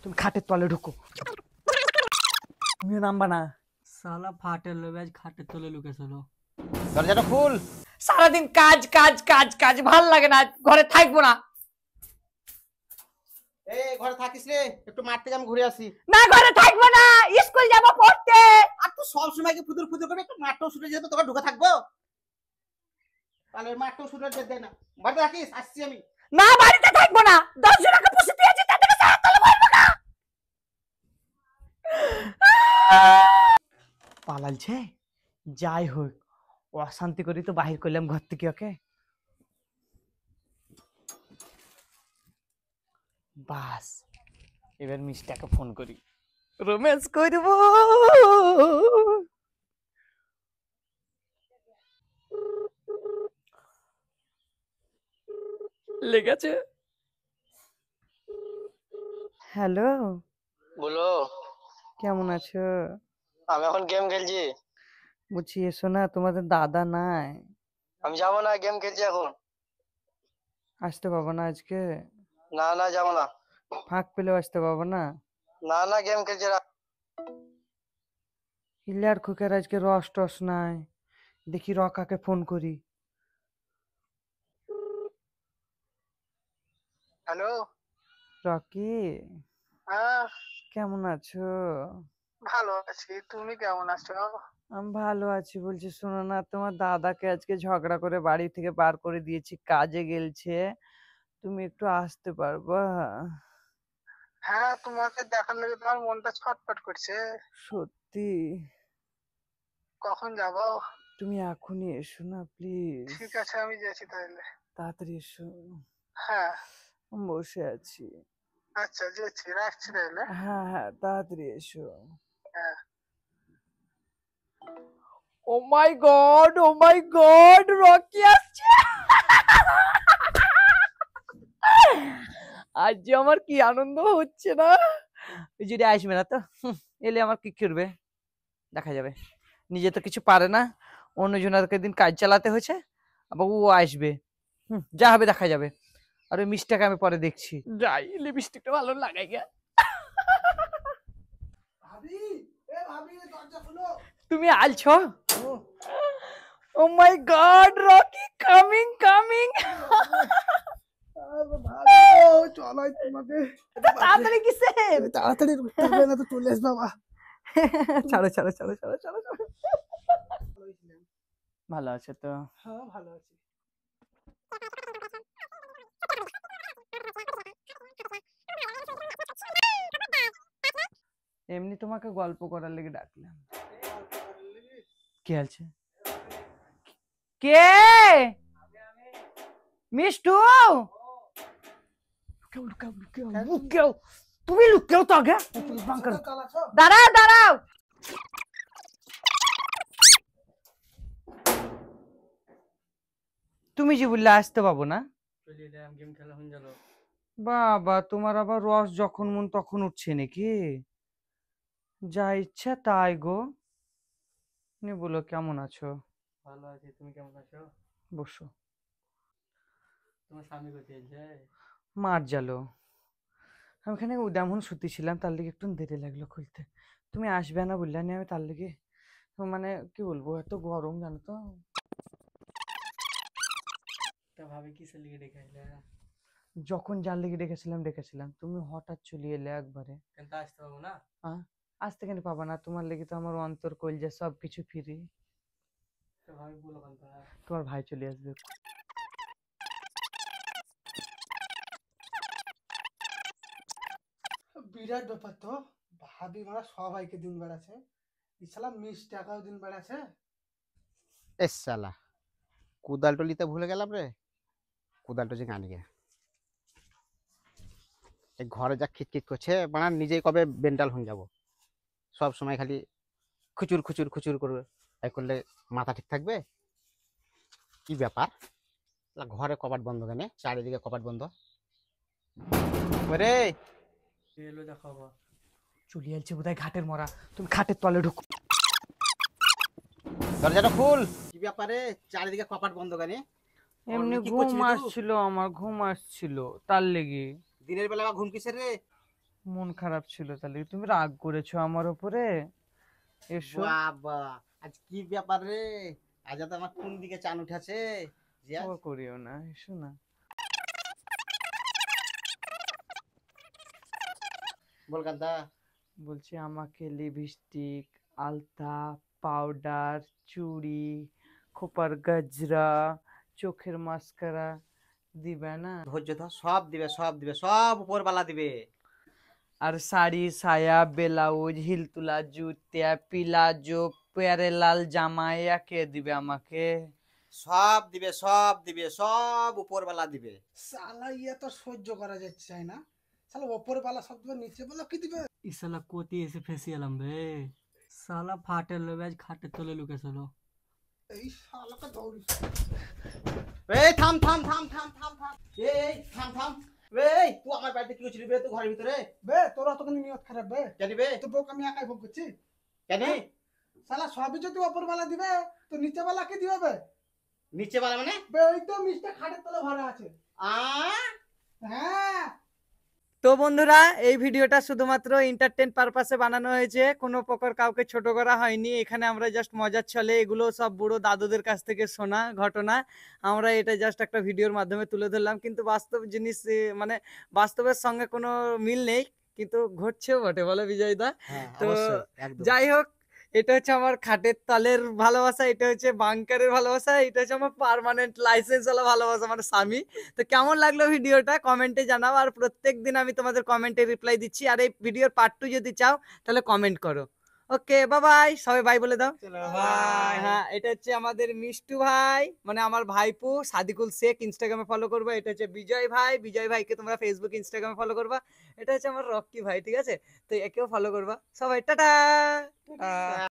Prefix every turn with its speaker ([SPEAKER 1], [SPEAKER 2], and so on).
[SPEAKER 1] তুমি খাটের তলে ঢুকো। তুমিও নামবা না।
[SPEAKER 2] সালা ফাটের লোক আজ খাটের তলে লুকেছিল।
[SPEAKER 3] দরজাটা খুল।
[SPEAKER 1] সারাদিন কাজ কাজ কাজ কাজ, ভাল লাগে না, ঘরে থাকবো না।
[SPEAKER 3] এই ঘরে থাকিস রে, একটু মাঠ থেকে আমি ঘুরে আসি।
[SPEAKER 1] না ঘরে থাকবো না, স্কুল যাবো পড়তে।
[SPEAKER 3] আর তুই সব সময় কি ফুদুর ফুদুর করে একটু মাঠটাও শুনে যেত, তোকে ঢুকে থাকবো? তাহলে মাঠটাও শুনে যেতে না, বাড়িতে থাকিস, আসছি আমি।
[SPEAKER 1] না বাড়িতে থাকবো না, 10 জনকে পুষে দিয়েছি, তাদেরকে সাহায্য তলে বলবো না। পালালছে, যাই হোক অশান্তি করি তো বাহির করলাম ঘর থেকে ওকে। বাস এবার মিষ্টাকে ফোন করি, রোম্যান্স করব। লেগেছে। হ্যালো,
[SPEAKER 4] বলো।
[SPEAKER 1] কেমন আছো?
[SPEAKER 4] আমি এখন গেম খেলছি।
[SPEAKER 1] বলছি এসো না, তোমাদের দাদা নাই।
[SPEAKER 4] আমি যাবো না, গেম খেলছি এখন।
[SPEAKER 1] আসতে পাবো না আজকে?
[SPEAKER 4] না না, যাবো না।
[SPEAKER 1] ফাঁক পেলেও আসতে পাবো না?
[SPEAKER 4] না না, গেম খেলছি।
[SPEAKER 1] ইলিয়ার খুকের আজকে রস টস নাই, দেখি রকাকে ফোন করি।
[SPEAKER 4] হ্যালো।
[SPEAKER 1] রকি,
[SPEAKER 4] হ্যাঁ,
[SPEAKER 1] কেমন আছো?
[SPEAKER 4] ভালো আছি, তুমি কেমন আছো?
[SPEAKER 1] আমি ভালো আছি। বলছি শোনো না, তোমার দাদাকে আজকে ঝগড়া করে বাড়ি থেকে বার করে দিয়েছি, কাজে গেলছে, তুমি একটু আসতে পারবা?
[SPEAKER 4] হ্যাঁ, তোমাকে দেখার লাগে তোমার মনটা ছটফট করছে।
[SPEAKER 1] সত্যি?
[SPEAKER 4] কখন যাব?
[SPEAKER 1] তুমি এখনই এসো না প্লিজ।
[SPEAKER 4] ঠিক আছে, আমি যাচ্ছি তাহলে।
[SPEAKER 1] তাড়াতাড়ি এসো।
[SPEAKER 4] হ্যাঁ।
[SPEAKER 1] আমি বসে আছি।
[SPEAKER 4] আচ্ছা, যাচ্ছি, রাখছি তাহলে।
[SPEAKER 1] হ্যাঁ হ্যাঁ, তাড়াতাড়ি এসো।
[SPEAKER 4] হ্যাঁ।
[SPEAKER 1] ও মাই গড, রকি আসছে। আজ যে আমার কি আনন্দ হচ্ছে না। যদি আসবে না তো এলে আমার কি করবে দেখা যাবে। নিজে তো কিছু পারে না, অন্যজনকে দিন কাজ চালাতে হয়েছে, আবার ও আসবে, যা হবে দেখা যাবে। আর ওই মিষ্টিটাকে আমি পরে দেখছি, যাই লিপস্টিকটা ভালো লাগাই গে। তুমি আলছো? ও মাই গড, রকি কামিং কামিং। তাড়াতাড়ি কিসের?
[SPEAKER 2] তাড়াতাড়ি উঠতে হবে না তো চলে আসবে বাবা।
[SPEAKER 1] ছাড়ো ছাড়ো ছাড়ো ছাড়ো ছাড়ো ছাড়ো। ভালো আছে তো?
[SPEAKER 2] হ্যাঁ, ভালো আছি।
[SPEAKER 1] এমনি তোমাকে গল্প করার লেগে ডাকলাম। কে আছে? কে? মিষ্টু, লুকাও, তুমি লুকাও তো আগে। দাঁড়াও দাঁড়াও, তুমি যে বললে আসতে পাবো না।
[SPEAKER 2] গেম খেলা হয়ে গেল।
[SPEAKER 1] বাবা, তোমার আবার রস যখন মন তখন উঠছে নাকি? যা ইচ্ছা তাই গো। তুমি বলো কেমন আছো?
[SPEAKER 2] ভালো আছি, তুমি কেমন আছো?
[SPEAKER 1] বসো।
[SPEAKER 2] তোমার স্বামী কোথায় আছে?
[SPEAKER 1] মার জালো। আমি এখানে উদামন শুতেছিলাম, তার লেগে একটু দেরি লাগলো খুলতে। তুমি আসবে না বললে আমি তার লেগে, মানে কি বলবো, এত গরম জানো তো।
[SPEAKER 2] তা ভাবি কিসের লিগে ডেকে আইলে?
[SPEAKER 1] যখন যার লেগে ডেকেছিলাম তুমি হঠাৎ চলে এলে একবারে।
[SPEAKER 2] কিন্তু আসতে পাবো না।
[SPEAKER 1] আসতে কেন পাবা না? তোমার লেগে তো আমার অন্তর কলজা সবকিছু ফ্রি।
[SPEAKER 2] তো ভাবি বলো কান্তা।
[SPEAKER 1] তোমার ভাই চলে আসবে।
[SPEAKER 2] বিরাট ব্যাপার তো, ভাবি মারা সবাইকে দিন বেড়াচ্ছে, ইসালা মিষ্টি টাকাও দিন বেড়াচ্ছে।
[SPEAKER 3] এস শালা, কুদালটো নিতে ভুলে গেলাম রে। কুদালটো যে গান গে এই ঘরে যা খিটখিট করছে, মানে নিজেই কবে বেন্টাল হয়ে যাব। সব সময় খালি খুচুর খুচুর খুচুর করবে, তাই করলে মাথা ঠিক থাকবে? কি ব্যাপার, ঘরে কপাট বন্ধ কেন? চারিদিকে কপাট বন্ধ। ওরে
[SPEAKER 2] এলো দেখাবো।
[SPEAKER 1] চলে আসছে বোধহয় ঘাটের মরা, তুমি খাটের তলে ঢুকো।
[SPEAKER 3] দরজাটা খুল। কি ব্যাপারে চারিদিকে কপাট বন্ধ কেন?
[SPEAKER 1] এমনি ঘুম আসছিল, আমার ঘুম আসছিল তার লেগে।
[SPEAKER 3] দিনের বেলা ঘুম কিসের রে?
[SPEAKER 1] মন খারাপ ছিল, তাহলে তুমি রাগ করেছো আমার উপরে? এসো।
[SPEAKER 3] বাবা, আজ কি ব্যাপার রে? আজ তো আমার কোন দিকে চান উঠেছে যে
[SPEAKER 1] ও
[SPEAKER 3] আজ
[SPEAKER 1] করিও না, এসো না।
[SPEAKER 3] বল কান্তা।
[SPEAKER 1] বলছি আমাকে লিপস্টিক, আলতা, পাউডার, চুড়ি, খোপার গজরা, চোখের মাস্কারা দিবে না?
[SPEAKER 3] ধৈর্য ধর, সব দিবে, সব দিবে, সব উপরবালা দিবে।
[SPEAKER 1] আর শাড়ি, সায়া, ব্লাউজ, হিলতুলা জুতা, পিলাজো, পেয়ারে লাল জামা কে দিবে আমাকে?
[SPEAKER 3] সব দিবে, সব দিবে, সব উপরবালা দিবে।
[SPEAKER 2] শালা ইয়ে তো সহ্য করা যাচ্ছে না। শালা ওপরে বালা সব দিবে, নিচে বলা কি দিবে?
[SPEAKER 5] ই শালা কোতি এসে ফেসে এলাম রে। শালা ফাটের লোক আজ খাটের তলে লুকেছিল।
[SPEAKER 2] এই শালাকে দৌড়ি।
[SPEAKER 3] এই থাম থাম থাম থাম থাম থাম, এই থাম থাম। এই তুই আমার বাড়িতে কি করছিস বে? তুই ঘরের ভিতরে
[SPEAKER 2] বে তোরা তো কোনো নিয়ত খারাপ বে।
[SPEAKER 3] জানি বে
[SPEAKER 2] তো বউকে আমি একাই ভোগ করছি।
[SPEAKER 3] কেন?
[SPEAKER 2] শালা সবই যদি ওপর বালা দিবে তো নিচে বালা কি দিবে বে?
[SPEAKER 3] নিচে বালা মানে?
[SPEAKER 2] বে ওই তো মিষ্টি খাটের তলে ভরা আছে।
[SPEAKER 3] আ
[SPEAKER 2] হ্যাঁ।
[SPEAKER 1] তো বন্ধুরা, এই ভিডিওটা শুধুমাত্র এন্টারটেইন পারপাসে বানানো হয়েছে, কোনো প্রকার কাউকে ছোট করা হয়নি। এখানে আমরা জাস্ট মজার ছলে, এগুলো সব বুড়ো দাদুদের কাছ থেকে শোনা ঘটনা, আমরা এটা জাস্ট একটা ভিডিওর মাধ্যমে তুলে ধরলাম। কিন্তু বাস্তব জিনিস মানে বাস্তবের সঙ্গে কোনো মিল নেই, কিন্তু ঘটছেও বটে, বলো বিজয় দা?
[SPEAKER 3] হ্যাঁ,
[SPEAKER 1] তো
[SPEAKER 3] অবশ্যই, একদম।
[SPEAKER 1] যাই হোক, এটা হচ্ছে আমার খাটের তলের ভালোবাসা, এটা হচ্ছে বাংকারের ভালোবাসা, এটা হচ্ছে আমার পার্মানেন্ট লাইসেন্স ওয়ালা ভালোবাসা, মানে স্বামী। তো কেমন লাগলো ভিডিওটা কমেন্টে জানাও, আর প্রত্যেকদিন আমি তোমাদের কমেন্টে রিপ্লাই দিচ্ছি। আর এই ভিডিওর পার্ট 2 যদি চাও তাহলে কমেন্ট করো। ওকে, বাই বাই, সবাই বাই বলে দাও।
[SPEAKER 3] চলো ভাই।
[SPEAKER 1] হ্যাঁ, এটা হচ্ছে আমাদের মিষ্টু ভাই, মানে আমার ভাইপো সাদিকুল শেখ, ইনস্টাগ্রামে ফলো করবা। এটা হচ্ছে বিজয় ভাই, বিজয় ভাইকে তোমরা ফেসবুক ইনস্টাগ্রামে ফলো করবা। এটা হচ্ছে আমার রকি ভাই, ঠিক আছে? তো একেও ফলো করবা। সবাই টাটা।